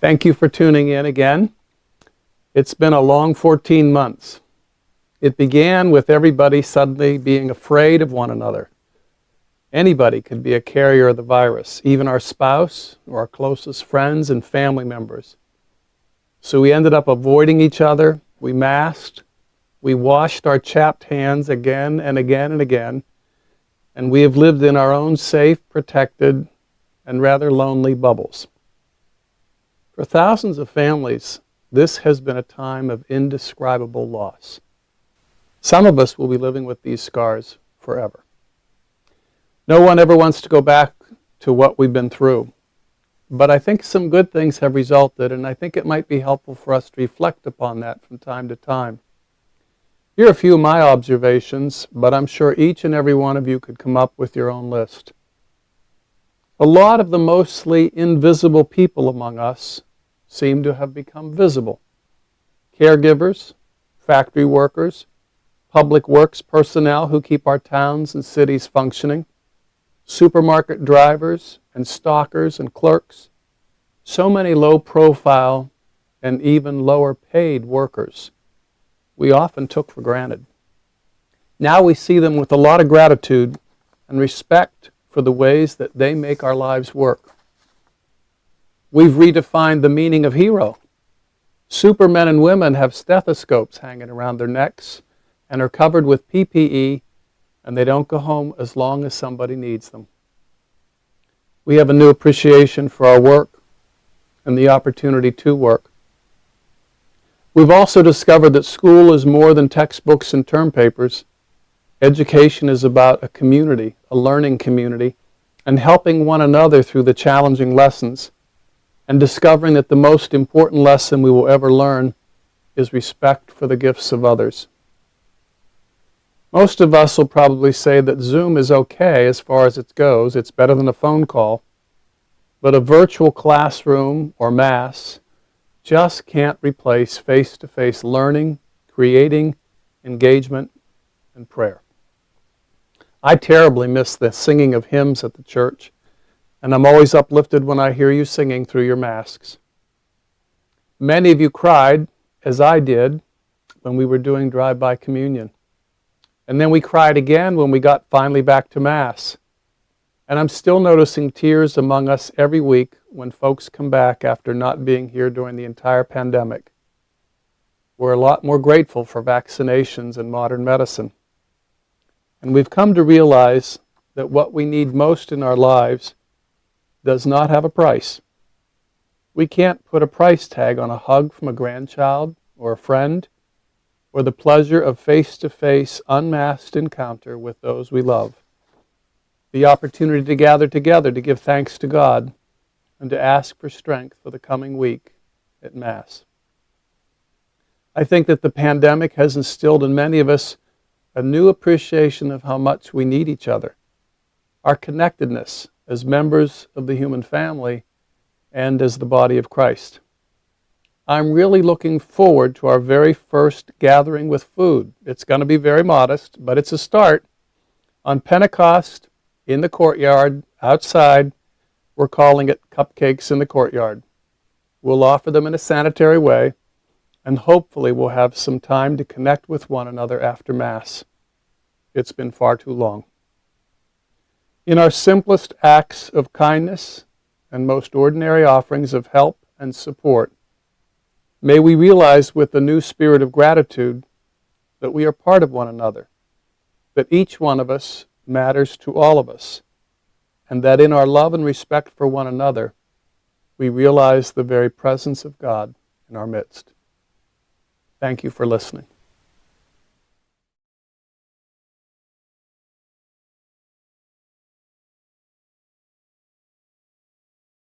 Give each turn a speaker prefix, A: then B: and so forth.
A: Thank you for tuning in again. It's been a long 14 months. It began with everybody suddenly being afraid of one another. Anybody could be a carrier of the virus, even our spouse or our closest friends and family members. So we ended up avoiding each other, we masked, we washed our chapped hands again and again and again, and we have lived in our own safe, protected, and rather lonely bubbles. For thousands of families, this has been a time of indescribable loss. Some of us will be living with these scars forever. No one ever wants to go back to what we've been through. But I think some good things have resulted, and I think it might be helpful for us to reflect upon that from time to time. Here are a few of my observations, but I'm sure each and every one of you could come up with your own list. A lot of the mostly invisible people among us seem to have become visible. Caregivers, factory workers, public works personnel who keep our towns and cities functioning, supermarket drivers and stockers and clerks, so many low-profile and even lower-paid workers we often took for granted. Now we see them with a lot of gratitude and respect for the ways that they make our lives work. We've redefined the meaning of hero. Supermen and women have stethoscopes hanging around their necks and are covered with PPE, and they don't go home as long as somebody needs them. We have a new appreciation for our work and the opportunity to work. We've also discovered that school is more than textbooks and term papers. Education is about a community, a learning community, and helping one another through the challenging lessons, and discovering that the most important lesson we will ever learn is respect for the gifts of others. Most of us will probably say that Zoom is okay as far as it goes. It's better than a phone call. But a virtual classroom or Mass just can't replace face-to-face learning, creating, engagement, and prayer. I terribly miss the singing of hymns at the church, and I'm always uplifted when I hear you singing through your masks. Many of you cried, as I did, when we were doing drive-by communion. And then we cried again when we got finally back to Mass. And I'm still noticing tears among us every week when folks come back after not being here during the entire pandemic. We're a lot more grateful for vaccinations and modern medicine. And we've come to realize that what we need most in our lives does not have a price. We can't put a price tag on a hug from a grandchild or a friend, or the pleasure of face-to-face, unmasked encounter with those we love. The opportunity to gather together to give thanks to God and to ask for strength for the coming week at Mass. I think that the pandemic has instilled in many of us a new appreciation of how much we need each other, our connectedness as members of the human family and as the body of Christ. I'm really looking forward to our very first gathering with food. It's going to be very modest, but it's a start. On Pentecost, in the courtyard, outside, we're calling it Cupcakes in the Courtyard. We'll offer them in a sanitary way, and hopefully we'll have some time to connect with one another after Mass. It's been far too long. In our simplest acts of kindness and most ordinary offerings of help and support, may we realize with a new spirit of gratitude that we are part of one another, that each one of us matters to all of us, and that in our love and respect for one another, we realize the very presence of God in our midst. Thank you for listening.